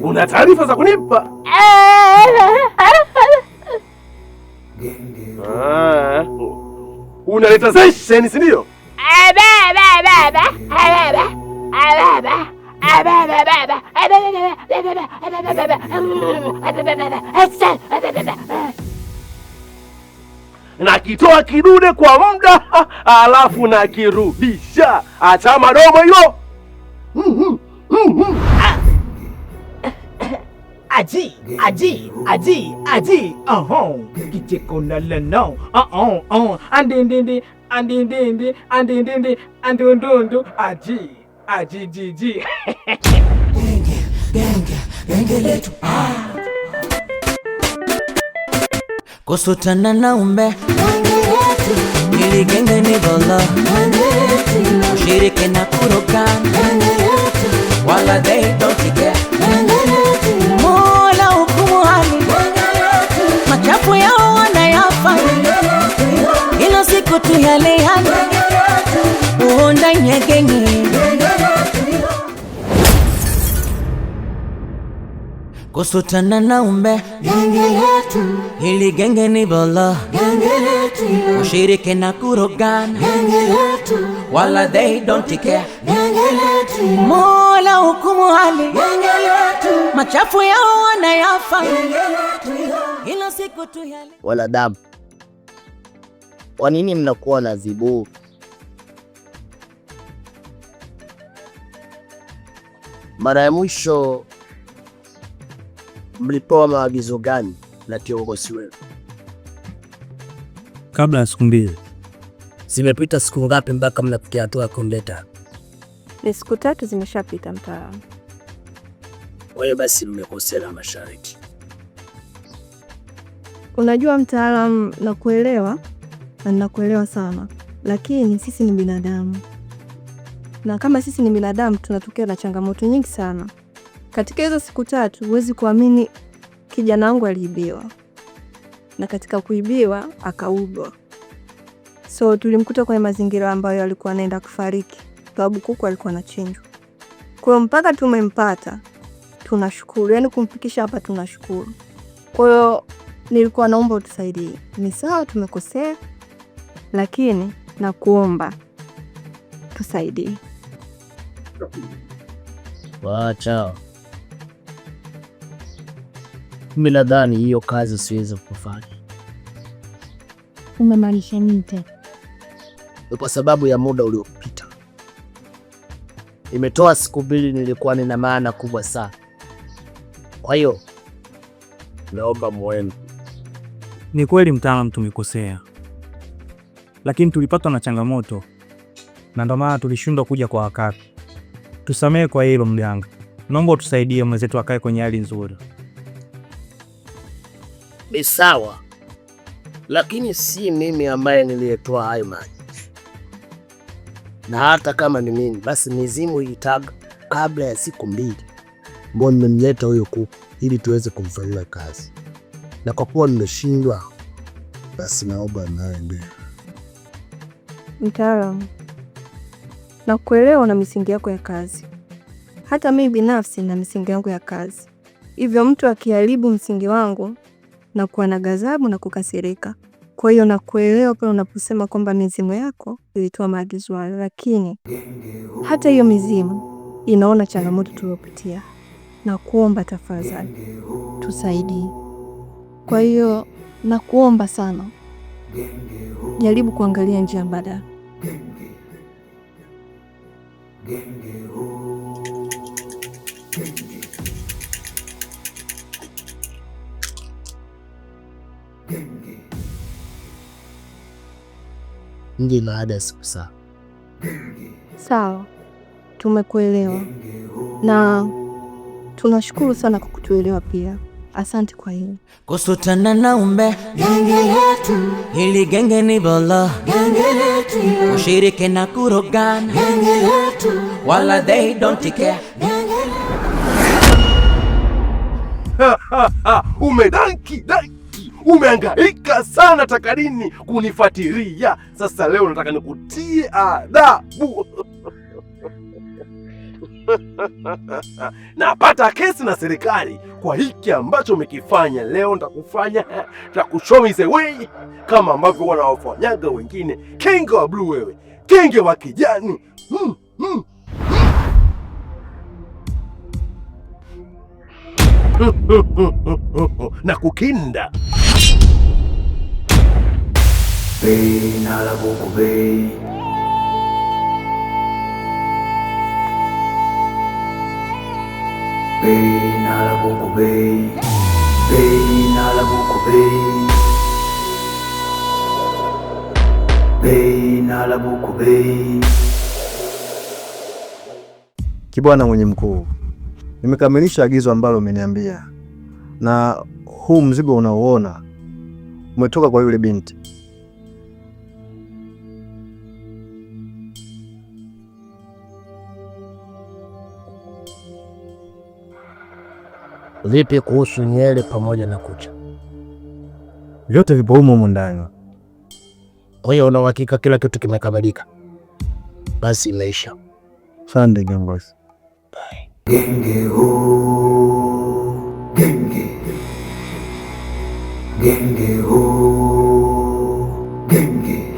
Una taarifa za kunipa? Unaleta zesheni, si ndio? Nakitoa kidude kwa muda alafu nakirudisha. Acha madomo hiyo. Aji. Kicheko na leno. Andindindi. Andundundu. Aji. Genge letu. Kusutana na umbe ili genge ni bolo, ushirike na kurogana wala they don't care. Mola hukumu hali machafu yao wanayafanya, ilo siku tu yale uonda nyegenye. Kusutana na umbe genge letu, hili genge ni bolo, genge letu, ushirike na kurogana, genge letu, wala they don't care, genge letu, Mola hukumu hali, genge letu, machafu yao wanayafanya, genge letu, ilo siku tu yale. Wanadamu, kwa nini mnakuwa na zibu? Mara ya mwisho mlipewa maagizo gani na kiongozi wenu? Kabla ya siku 2. Zimepita siku ngapi mpaka mnafikia hatua kumleta? Ni siku 3 zimeshapita mtaalamu. Kwa hiyo basi mmekosea masharti. Unajua mtaalamu, nakuelewa na nakuelewa sana, lakini sisi ni binadamu, na kama sisi ni binadamu tunatokea na changamoto nyingi sana. Katika hizo siku 3 huwezi kuamini kijana wangu aliibiwa, na katika kuibiwa akaubwa. So tulimkuta kwenye mazingira ambayo alikuwa anaenda kufariki, sababu kuku alikuwa anachinjwa. Kwa hiyo mpaka tumempata tunashukuru, yani kumfikisha hapa tunashukuru. Kwa hiyo nilikuwa naomba utusaidie. Ni sawa tumekosea, lakini nakuomba tusaidie. Wacha. Mimi nadhani hiyo kazi siwezi kufanya. Umemaanisha nini tena? Kwa sababu ya muda uliopita. Imetoa siku 2 nilikuwa nina maana kubwa sana. Kwa hiyo naomba muende. Ni kweli mtaalamu, tumekosea, lakini tulipatwa na changamoto na ndio maana tulishindwa kuja kwa wakati. Tusamehe kwa hilo mganga. Naomba utusaidie mwenzetu akae kwenye hali nzuri. Ni sawa, lakini si mimi ambaye niliyetoa hayo maji. Na hata kama ni mimi, basi mizimu itaga kabla ya siku 2. Mbona nimemleta huyo kuku ili tuweze kumfanyia kazi. Na kwa kuwa nimeshindwa, basi naomba naende. Mtaalamu, nakuelewa na misingi yako ya kazi. Hata mimi binafsi na misingi yangu ya kazi. Hivyo mtu akiharibu msingi wangu na kuwa na ghadhabu na kukasirika. Kwa hiyo nakuelewa pale unaposema kwamba mizimu yako ilitoa maagizo hayo, lakini hata hiyo mizimu inaona changamoto tuliyopitia. Na kuomba tafadhali tusaidie. Kwa hiyo nakuomba sana, jaribu kuangalia njia mbadala. Ndio baada ya siku saa. Sawa, tumekuelewa na tunashukuru sana kwa kutuelewa pia. Asante kwa hilo. Kusutana na umbe genge letu, hili genge ni bolo, genge letu, ushirike na kurogana, genge letu, wala they don't care, genge letu. Umedanki. Umehangaika sana Takarini kunifuatilia. Sasa leo nataka nikutie adabu. Napata kesi na serikali kwa hiki ambacho umekifanya leo. Nitakushow the way kama ambavyo wanawafanyaga wengine. Kenge wa blue wewe, kenge wa kijani. Na kukinda Bei nala buku bei. Bei nala buku bei. Bei nala buku bei. Bei nala buku bei. Kibwana mwenye mkuu, nimekamilisha agizo ambalo umeniambia, na huu mzigo unaoona umetoka kwa yule binti. Vipi kuhusu nywele pamoja na kucha? Vyote vipo humo ndani. Kwa hiyo una uhakika kila kitu kimekamilika? Basi imeisha. Asante kiongozi. Genge ho, genge. Genge ho, genge.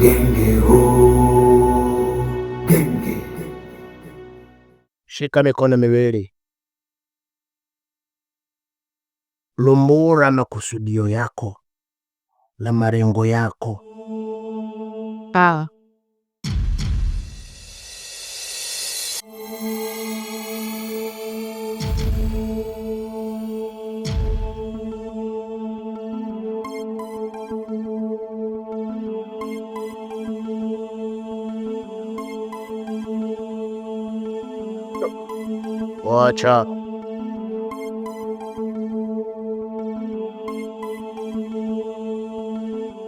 Genge ho, genge. Shika mikono miwili. Lumbura makusudio yako na malengo yako. Sawa. Wacha.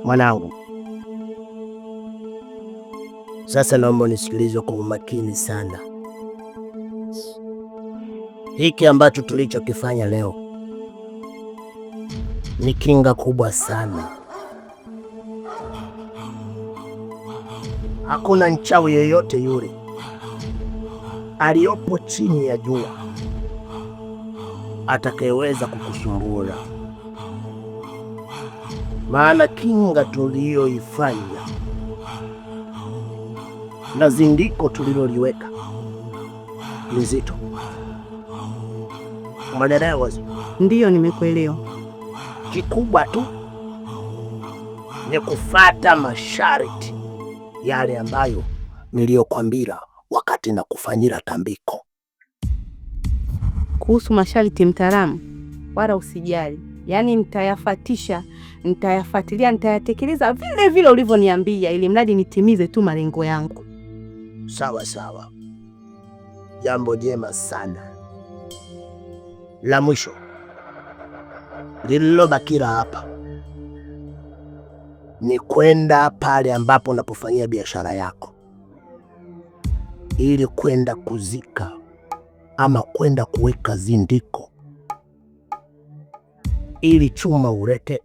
Mwanangu, sasa naomba unisikilize kwa umakini sana. Hiki ambacho tulichokifanya leo ni kinga kubwa sana. Hakuna mchawi yeyote yule aliyopo chini ya jua atakayeweza kukusumbua, maana kinga tuliyoifanya na zindiko tuliloliweka ni zito. Umeelewa? Ndiyo, nimekuelewa. Kikubwa tu ni kufuata masharti yale ambayo niliyokwambia wakati na kufanyira tambiko. Kuhusu masharti mtaalamu, wala usijali. Yaani nitayafuatisha, nitayafuatilia, nitayatekeleza vile vile ulivyoniambia, ili mradi nitimize tu malengo yangu. Sawa sawa. Jambo jema sana. La mwisho lililobakira hapa ni kwenda pale ambapo unapofanyia biashara yako, ili kwenda kuzika ama kwenda kuweka zindiko, ili chuma urete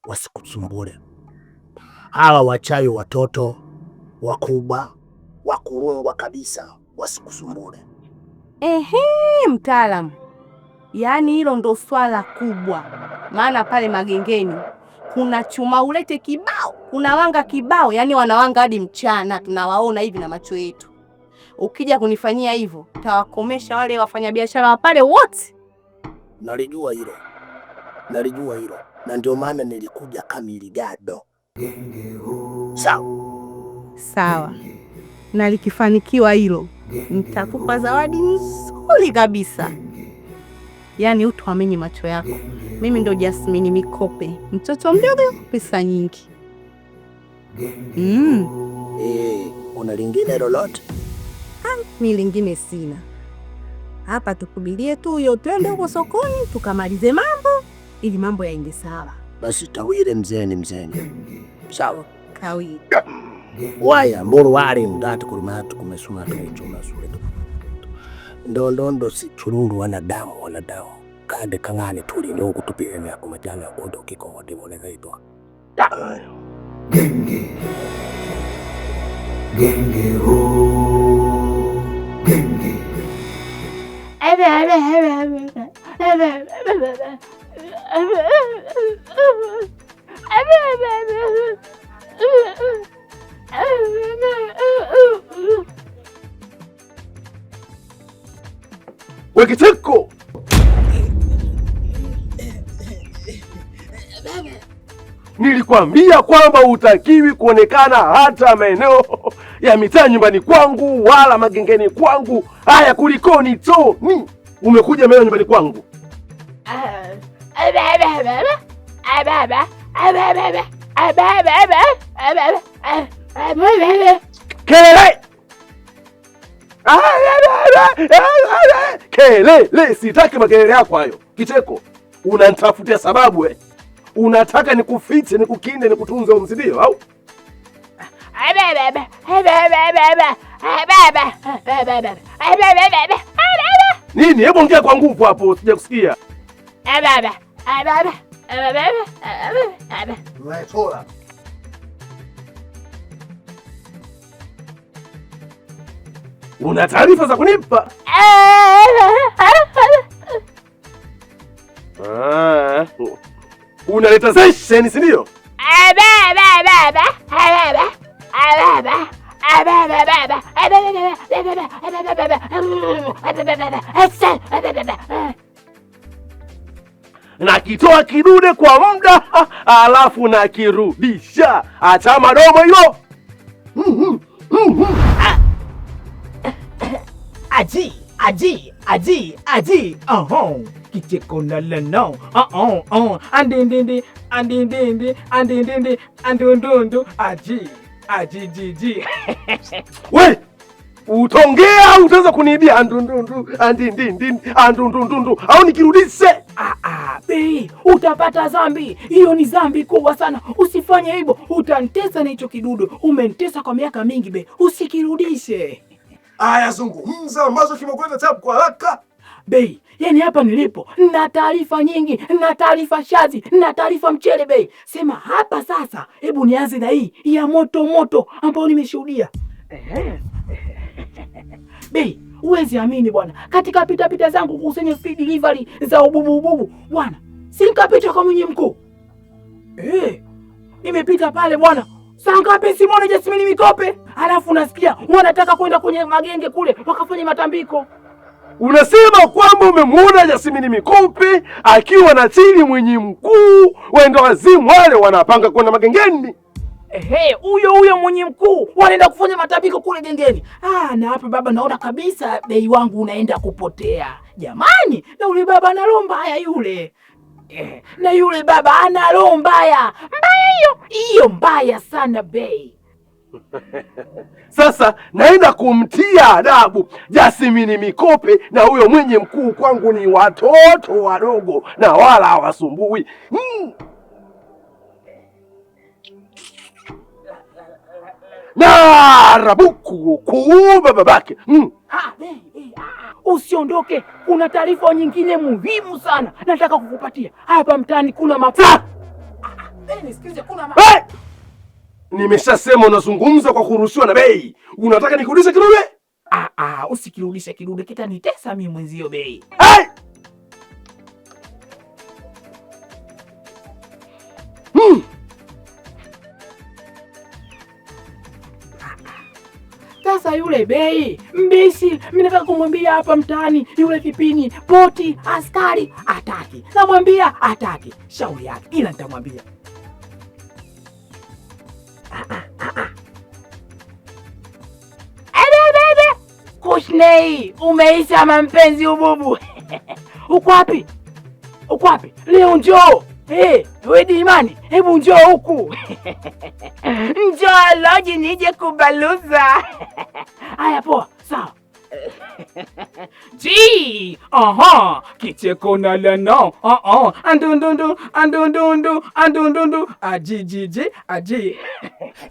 wasikusumbule. Hawa wachawi watoto wakubwa wakurungwa kabisa wasikusumbule. Mtaalamu, yaani hilo ndo swala kubwa, maana pale magengeni kuna chuma ulete kibao, kuna wanga kibao, yaani wanawanga hadi mchana, tunawaona hivi na macho yetu. Ukija kunifanyia hivyo, tawakomesha wale wafanyabiashara wa pale wote. Nalijua hilo, na ndio maana nilikuja kamili gado. Sawa, na likifanikiwa hilo, nitakupa zawadi nzuri kabisa. Yaani utuamini macho yako, mimi ndo Jasmine Mikope, mtoto mdogo, pesa nyingi. Una lingine lolote? Mimi lingine sina. Hapa tukubilie tu hiyo, twende huko sokoni tukamalize mambo, ili mambo yaende sawa. Basi tawile mzeni. Sawa. Kawi. Waya mboro wale ndatu kulimatu kumesuma tuchuma sule. Ndondo si tururu wanadamu. Kande kangane tuli ni huku tupigania ya kumajana ya kodo kiko wadi mwone zaitwa. Genge. genge ho, genge. Wekiteko! Nilikwambia kwamba hutakiwi kuonekana hata maeneo ya mitaa nyumbani kwangu wala magengeni kwangu. Haya, kulikoni Toni? Umekuja maeneo nyumbani kwangu. Kelele! Kelele! Sitaki makelele yako hayo. Kicheko, unanitafutia sababu eh? Unataka nikufiche, nikukinde, nikutunze umzidio au? Nini? Hebu ongea kwa nguvu hapo, sijakusikia. Una taarifa za kunipa? Unaleta zesheni, si ndio? Nakitoa kidude kwa muda alafu nakirudisha. Acha madomo hilo. Aji. Kicheko na leno. Andindindi. Andundundu. Aji. We! Utongea au utaanza kuniibia andundundu, andundundu au nikirudishe? Bei, utapata dhambi. Hiyo ni dhambi kubwa sana. Usifanye hivyo. Utantesa na hicho kidudu. Umenitesa kwa miaka mingi be. Usikirudishe. Aya, zungumza ambazo kimekwenda tabu kwa haraka. Bei, yani hapa nilipo na taarifa nyingi, na taarifa shazi, na taarifa mchele bei. Sema hapa sasa, hebu nianze na hii ya moto ambayo nimeshuhudia. Bei, huwezi amini bwana. Katika pita zangu kukusanya feed delivery za ububu bwana. Sinkapita kwa mwenye mkuu. Nimepita pale bwana. Saa ngapi Simone Jasmine Mikope? Alafu nasikia wanataka kwenda kwenye magenge kule wakafanya matambiko. Unasema kwamba umemuona Jasmine Mikope akiwa na Tili mwenye mkuu, wenda wazimu wale wanapanga kwenda magengeni? Huyo mwenye mkuu wanaenda kufanya matambiko kule gengeni. Na hapa baba naona kabisa bei wangu unaenda kupotea. Jamani, na yule baba ana roho mbaya yule. Na yule baba ana roho mbaya. Hiyo mbaya sana bei. Sasa naenda kumtia adabu Jasmine Mikope, na huyo mwenye mkuu kwangu ni watoto wadogo na wala hawasumbui. Na rabuku kuuba babake. Usiondoke, kuna taarifa nyingine muhimu sana nataka kukupatia. Hapa mtaani kuna mafuta. Nisikize, kuna Nimeshasema unazungumza kwa kurushiwa na bei. Unataka nikurudishe kidude? Usikirudishe kidude, kitanitesa mimi mwenzio bei. Sasa yule bei mbisi, mimi nataka kumwambia hapa mtaani yule kipini poti askari ataki. Namwambia ataki. Shauri yake, ila nitamwambia. Kushnei, umeisha mampenzi ububu. Uko wapi? Leo njoo. Wedi Imani, hebu njoo huku. Njoo loji nije kubaluza. Haya poa, sawa. Kicheko na leno. Andundundu. Aji.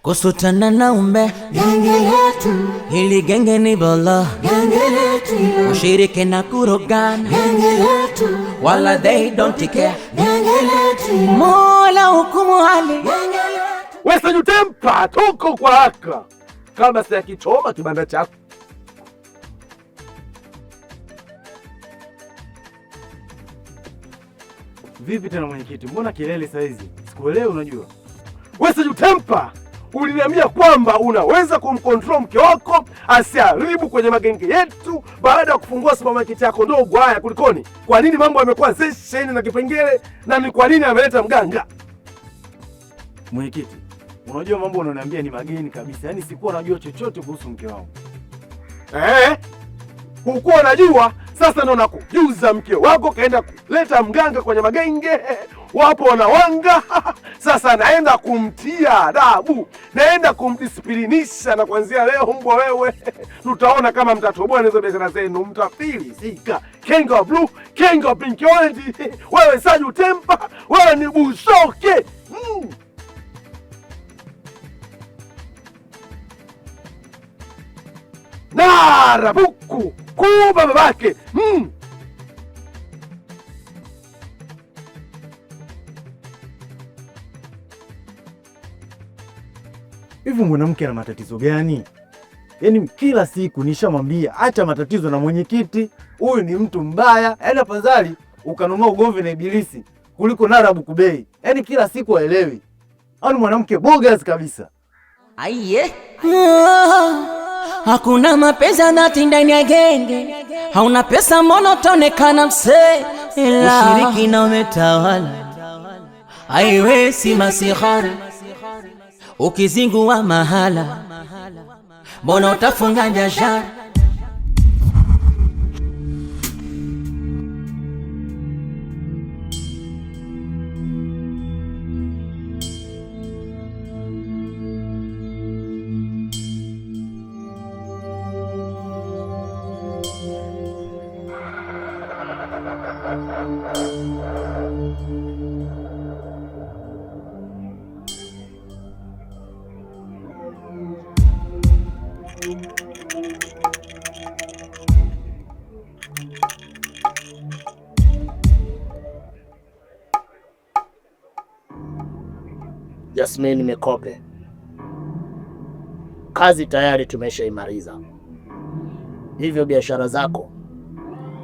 Kusutana na umbe genge letu, hili genge ni bolo genge letu, ushirike na kurogana genge letu, wala they don't care genge letu, Mola hukumu hali genge letu. Wesa Jutempa, toko kwa haka. kabla sijakichoma kibanda chako. Vipi tena mwenyekiti? Mbona kelele saa hizi? Sikuelewi unajua. Wewe Saju Tempa, uliniambia kwamba unaweza kumcontrol mke wako asiharibu kwenye magenge yetu baada ya kufungua supermarket yako ndogo. Haya, kulikoni? Kwa nini mambo yamekuwa zesheni na kipengele, na ni kwa nini ameleta mganga? Mwenyekiti, unajua mambo unaniambia ni mageni kabisa. Yaani sikuwa najua chochote kuhusu mke wangu. Hukuwa najua? Sasa ndo nakujuza, mke wako kaenda kuleta mganga kwenye magenge, wapo wanawanga. Sasa naenda kumtia adabu, naenda kumdisiplinisha, na kuanzia leo mbwa wewe, tutaona kama mtatoboa hizo biashara zenu, mtafilisika. King of Blue, King of Pink Orange, wewe Saju Tempa, wewe ni Bushoke. Narabuku kuba babake. Hivi mwanamke ana matatizo gani? Yaani kila siku nishamwambia acha matatizo na mwenyekiti, huyu ni mtu mbaya. Yaani afadhali ukanunua ugomvi na ibilisi kuliko Narabuku Bey. Yaani kila siku haelewi. Au mwanamke bogas kabisa. Aiye. Hakuna mapenzi dhati ndani ya genge. Hauna pesa mbona utaonekana msee? Ushiriki na umetawala. Aiwe si masihara. Ukizingua mahala mbona utafunga biashara? Jasmine Mekope, kazi tayari tumeshaimaliza, hivyo biashara zako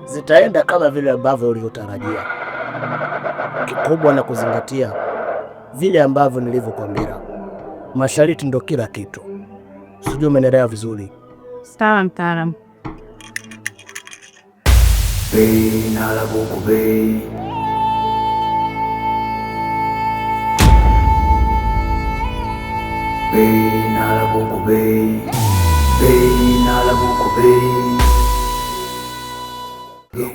zitaenda kama vile ambavyo ulivyotarajia. Kikubwa na kuzingatia vile ambavyo nilivyokuambia. Masharti ndo kila kitu. Sijui umeelewa vizuri? Sawa mtaalamu. Bey Narabuku Bey. Bey Narabuku Bey. Bey Narabuku Bey.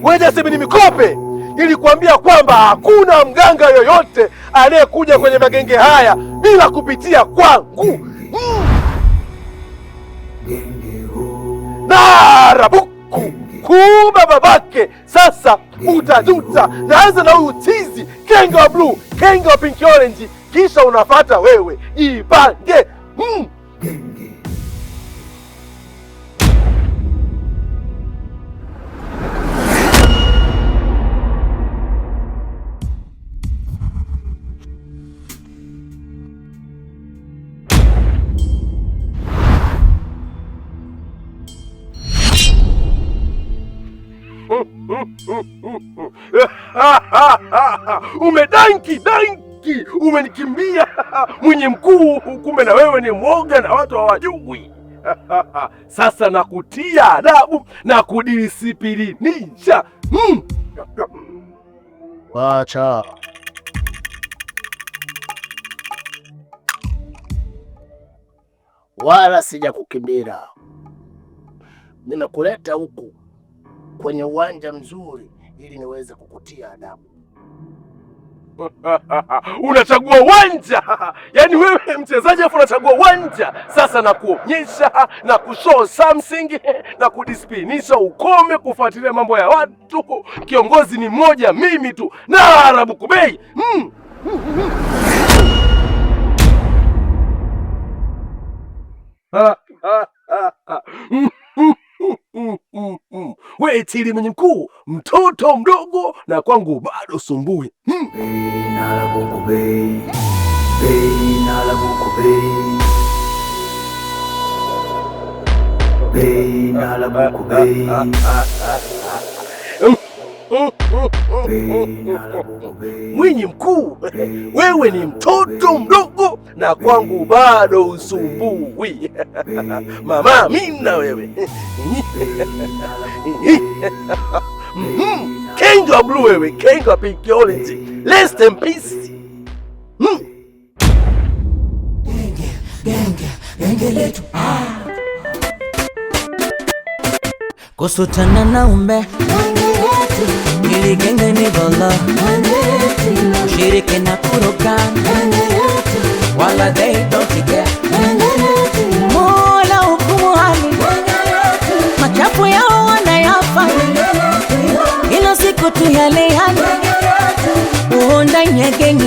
Wewe Jasmine Mekope, nilikwambia kwamba hakuna mganga yoyote anayekuja kwenye magenge haya bila kupitia kwangu. Narabuku kuba babake. Sasa utajuta. Naanza na huyu tizi King of Blue, King of Pink Orange, kisha unafata wewe. Ipange. Umedanki, umenikimbia mwenye mkuu, kumbe na wewe ni mwoga na watu hawajui. Sasa nakutia adabu na kudisiplinisha. Wacha. Wala sija kukimbia. Nimekuleta huku kwenye uwanja mzuri ili niweze kukutia adabu. Unachagua uwanja? Yaani wewe mchezaji afu unachagua uwanja? Sasa nakuonyesha na kushow something na kudisiplinisha, ukome kufuatilia mambo ya watu. Kiongozi ni mmoja, mimi tu, Narabuku Bey. Wewe tili mwenye mkuu, mtoto mdogo na kwangu bado sumbui. Bey Narabuku Bey. Bey Narabuku Bey. Bei na la buku bei. Mwinyi mkuu, wewe ni mtoto mdogo na kwangu bado usumbui. Mama Mina wewe. King of Blue wewe, King of Picology. Rest in peace. Genge letu kusutana na umbe, hili genge ni bolo, ushirike na kurogana, wala they don't care. Mola hukumu hali, machafu yao wanayafanya, ilo siku tu yale yale, uonda nye genge